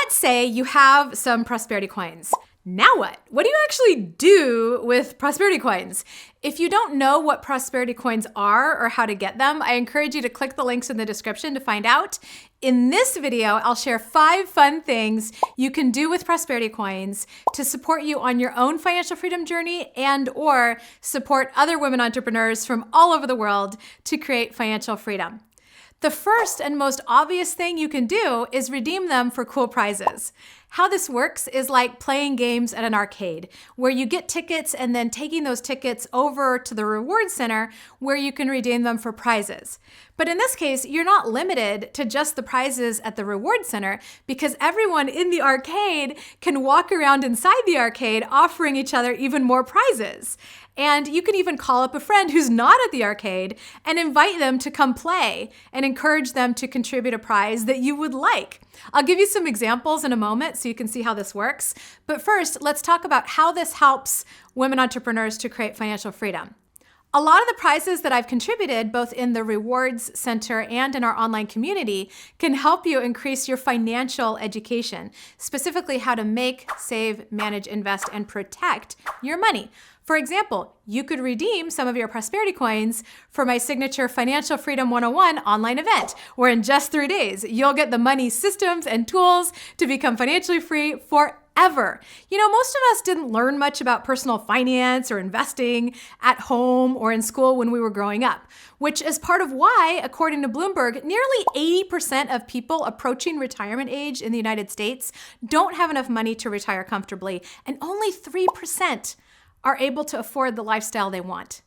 Let's say you have some prosperity coins. Now what? What do you actually do with prosperity coins? If you don't know what prosperity coins are or how to get them, I encourage you to click the links in the description to find out. In this video, I'll share 5 fun things you can do with prosperity coins to support you on your own financial freedom journey and/or support other women entrepreneurs from all over the world to create financial freedom. The first and most obvious thing you can do is redeem them for cool prizes. How this works is like playing games at an arcade, where you get tickets and then taking those tickets over to the reward center where you can redeem them for prizes. But in this case, you're not limited to just the prizes at the reward center because everyone in the arcade can walk around inside the arcade offering each other even more prizes. And you can even call up a friend who's not at the arcade and invite them to come play and encourage them to contribute a prize that you would like. I'll give you some examples in a moment so you can see how this works. But first, let's talk about how this helps women entrepreneurs to create financial freedom. A lot of the prizes that I've contributed, both in the Rewards Center and in our online community, can help you increase your financial education, specifically how to make, save, manage, invest, and protect your money. For example, you could redeem some of your prosperity coins for my signature Financial Freedom 101 online event, where in just 3 days, you'll get the money systems and tools to become financially free forever. You know, most of us didn't learn much about personal finance or investing at home or in school when we were growing up, which is part of why, according to Bloomberg, nearly 80% of people approaching retirement age in the United States don't have enough money to retire comfortably, and only 3% are able to afford the lifestyle they want.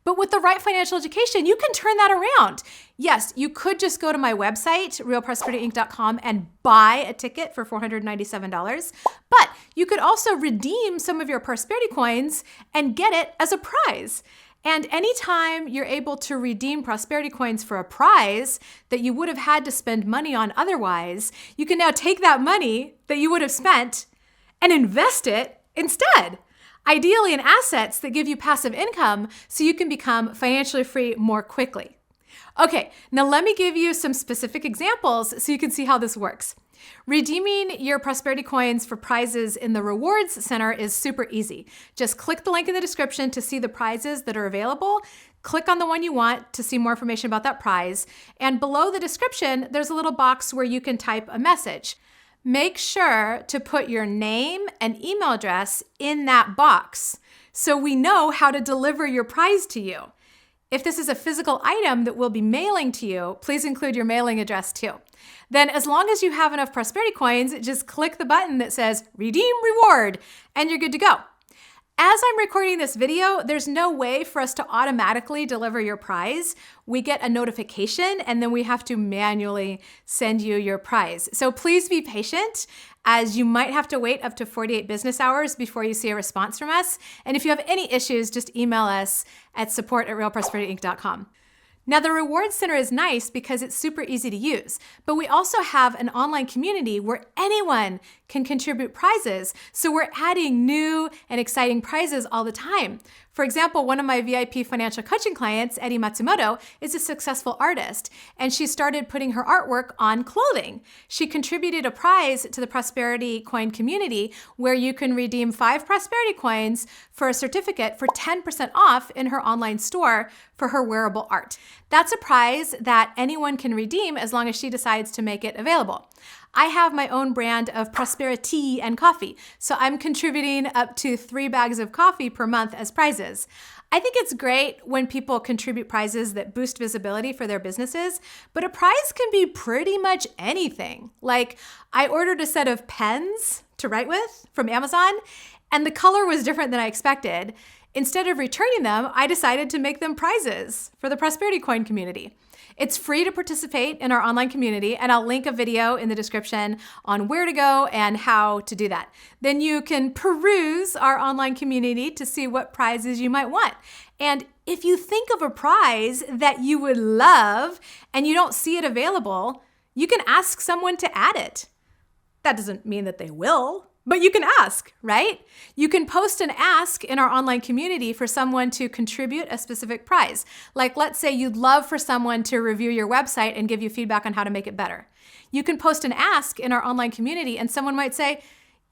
But with the right financial education, you can turn that around. Yes, you could just go to my website, realprosperityinc.com, and buy a ticket for $497. But you could also redeem some of your prosperity coins and get it as a prize. And anytime you're able to redeem prosperity coins for a prize that you would have had to spend money on otherwise, you can now take that money that you would have spent and invest it instead. Ideally in assets that give you passive income so you can become financially free more quickly. Okay, now let me give you some specific examples so you can see how this works. Redeeming your prosperity coins for prizes in the Rewards Center is super easy. Just click the link in the description to see the prizes that are available. Click on the one you want to see more information about that prize. And below the description, there's a little box where you can type a message. Make sure to put your name and email address in that box so we know how to deliver your prize to you. If this is a physical item that we'll be mailing to you, please include your mailing address too. Then as long as you have enough prosperity coins, just click the button that says Redeem Reward and you're good to go. As I'm recording this video, there's no way for us to automatically deliver your prize. We get a notification and then we have to manually send you your prize. So please be patient, as you might have to wait up to 48 business hours before you see a response from us. And if you have any issues, just email us at support@realprosperityinc.com. Now, the Rewards Center is nice because it's super easy to use, but we also have an online community where anyone can contribute prizes, so we're adding new and exciting prizes all the time. For example, one of my VIP financial coaching clients, Eddie Matsumoto, is a successful artist, and she started putting her artwork on clothing. She contributed a prize to the Prosperity Coin community where you can redeem 5 prosperity coins for a certificate for 10% off in her online store for her wearable art. That's a prize that anyone can redeem as long as she decides to make it available. I have my own brand of prosperity and coffee, so I'm contributing up to 3 bags of coffee per month as prizes. I think it's great when people contribute prizes that boost visibility for their businesses, but a prize can be pretty much anything. Like, I ordered a set of pens to write with from Amazon, and the color was different than I expected. Instead of returning them, I decided to make them prizes for the Prosperity Coin community. It's free to participate in our online community, and I'll link a video in the description on where to go and how to do that. Then you can peruse our online community to see what prizes you might want. And if you think of a prize that you would love and you don't see it available, you can ask someone to add it. That doesn't mean that they will, But you can ask, right? You can post an ask in our online community for someone to contribute a specific prize. Like, let's say you'd love for someone to review your website and give you feedback on how to make it better. You can post an ask in our online community and someone might say,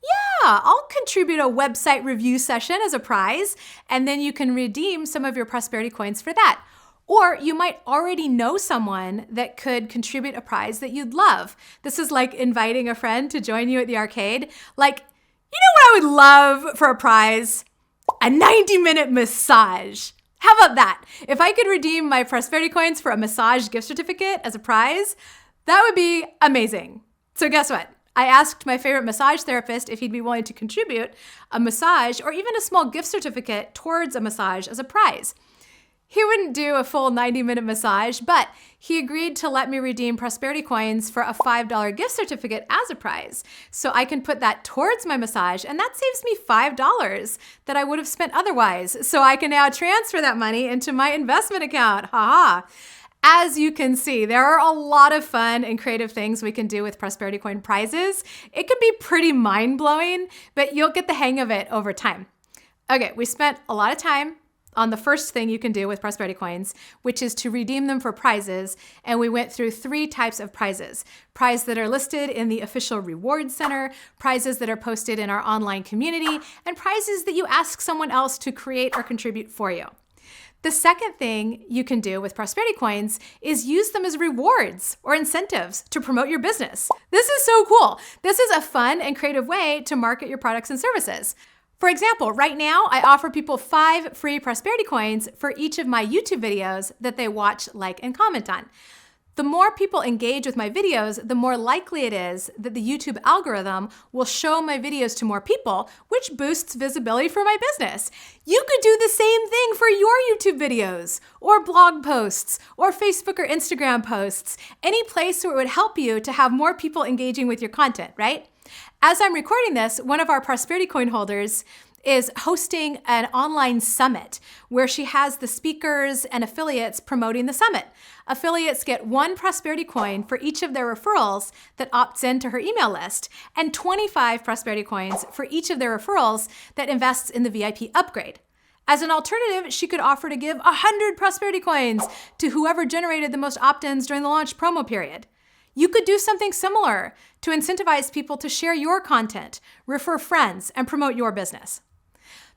yeah, I'll contribute a website review session as a prize, and then you can redeem some of your prosperity coins for that. Or you might already know someone that could contribute a prize that you'd love. This is like inviting a friend to join you at the arcade. Like, you know what I would love for a prize? A 90-minute massage. How about that? If I could redeem my prosperity coins for a massage gift certificate as a prize, that would be amazing. So guess what? I asked my favorite massage therapist if he'd be willing to contribute a massage or even a small gift certificate towards a massage as a prize. He wouldn't do a full 90-minute massage, but he agreed to let me redeem prosperity coins for a $5 gift certificate as a prize. So I can put that towards my massage, and that saves me $5 that I would have spent otherwise. So I can now transfer that money into my investment account. Ha ha. As you can see, there are a lot of fun and creative things we can do with prosperity coin prizes. It can be pretty mind-blowing, but you'll get the hang of it over time. Okay, we spent a lot of time on the first thing you can do with prosperity coins, which is to redeem them for prizes. And we went through 3 types of prizes. Prizes that are listed in the official reward center, prizes that are posted in our online community, and prizes that you ask someone else to create or contribute for you. The second thing you can do with prosperity coins is use them as rewards or incentives to promote your business. This is so cool. This is a fun and creative way to market your products and services. For example, right now, I offer people 5 free prosperity coins for each of my YouTube videos that they watch, like, and comment on. The more people engage with my videos, the more likely it is that the YouTube algorithm will show my videos to more people, which boosts visibility for my business. You could do the same thing for your YouTube videos, or blog posts, or Facebook or Instagram posts, any place where it would help you to have more people engaging with your content, right? As I'm recording this, one of our prosperity coin holders is hosting an online summit where she has the speakers and affiliates promoting the summit. Affiliates get 1 prosperity coin for each of their referrals that opts into her email list, and 25 prosperity coins for each of their referrals that invests in the VIP upgrade. As an alternative, she could offer to give 100 prosperity coins to whoever generated the most opt-ins during the launch promo period. You could do something similar to incentivize people to share your content, refer friends, and promote your business.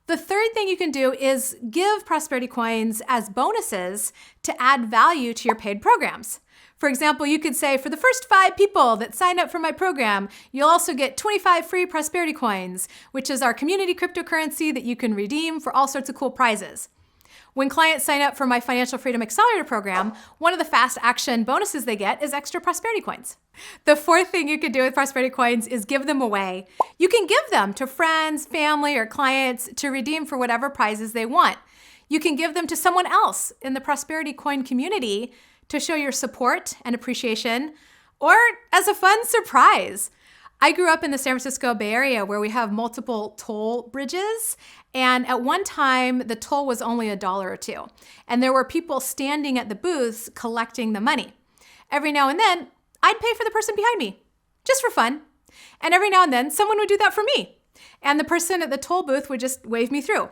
The third thing you can do is give prosperity coins as bonuses to add value to your paid programs. For example, you could say, for the first 5 people that sign up for my program, you'll also get 25 free prosperity coins, which is our community cryptocurrency that you can redeem for all sorts of cool prizes. When clients sign up for my Financial Freedom Accelerator program, one of the fast action bonuses they get is extra prosperity coins. The fourth thing you could do with prosperity coins is give them away. You can give them to friends, family, or clients to redeem for whatever prizes they want. You can give them to someone else in the prosperity coin community to show your support and appreciation, or as a fun surprise. I grew up in the San Francisco Bay Area where we have multiple toll bridges, and at one time the toll was only $1 or $2, and there were people standing at the booths collecting the money. Every now and then, I'd pay for the person behind me, just for fun. And every now and then, someone would do that for me, and the person at the toll booth would just wave me through.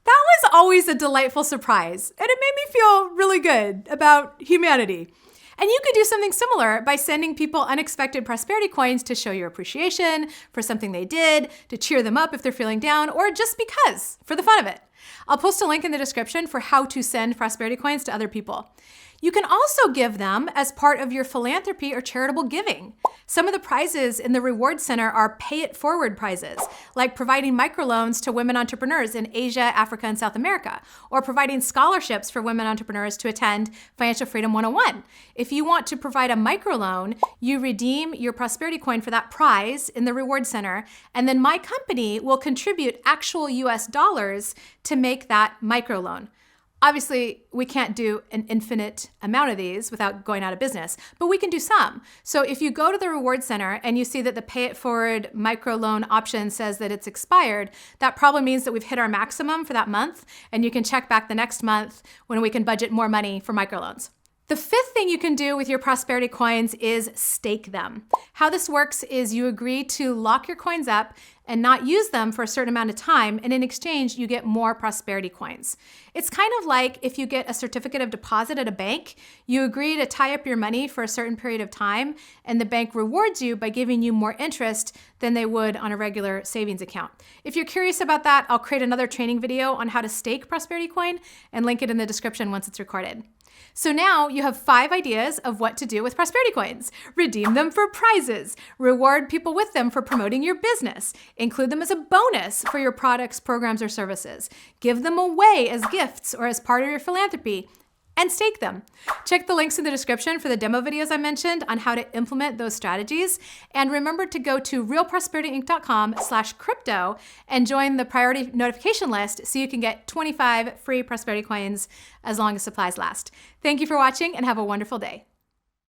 That was always a delightful surprise, and it made me feel really good about humanity. And you could do something similar by sending people unexpected prosperity coins to show your appreciation for something they did, to cheer them up if they're feeling down, or just because, for the fun of it. I'll post a link in the description for how to send prosperity coins to other people. You can also give them as part of your philanthropy or charitable giving. Some of the prizes in the Reward Center are pay-it-forward prizes, like providing microloans to women entrepreneurs in Asia, Africa, and South America, or providing scholarships for women entrepreneurs to attend Financial Freedom 101. If you want to provide a microloan, you redeem your prosperity coin for that prize in the Reward Center, and then my company will contribute actual US dollars to make that microloan. Obviously, we can't do an infinite amount of these without going out of business, but we can do some. So if you go to the Reward Center and you see that the Pay It Forward microloan option says that it's expired, that probably means that we've hit our maximum for that month, and you can check back the next month when we can budget more money for microloans. The fifth thing you can do with your prosperity coins is stake them. How this works is you agree to lock your coins up and not use them for a certain amount of time, and in exchange, you get more prosperity coins. It's kind of like if you get a certificate of deposit at a bank, you agree to tie up your money for a certain period of time, and the bank rewards you by giving you more interest than they would on a regular savings account. If you're curious about that, I'll create another training video on how to stake prosperity coin and link it in the description once it's recorded. So now you have 5 ideas of what to do with prosperity coins. Redeem them for prizes, reward people with them for promoting your business, include them as a bonus for your products, programs, or services, give them away as gifts or as part of your philanthropy, and stake them. Check the links in the description for the demo videos I mentioned on how to implement those strategies. And remember to go to realprosperityinc.com/crypto and join the priority notification list so you can get 25 free prosperity coins as long as supplies last. Thank you for watching and have a wonderful day.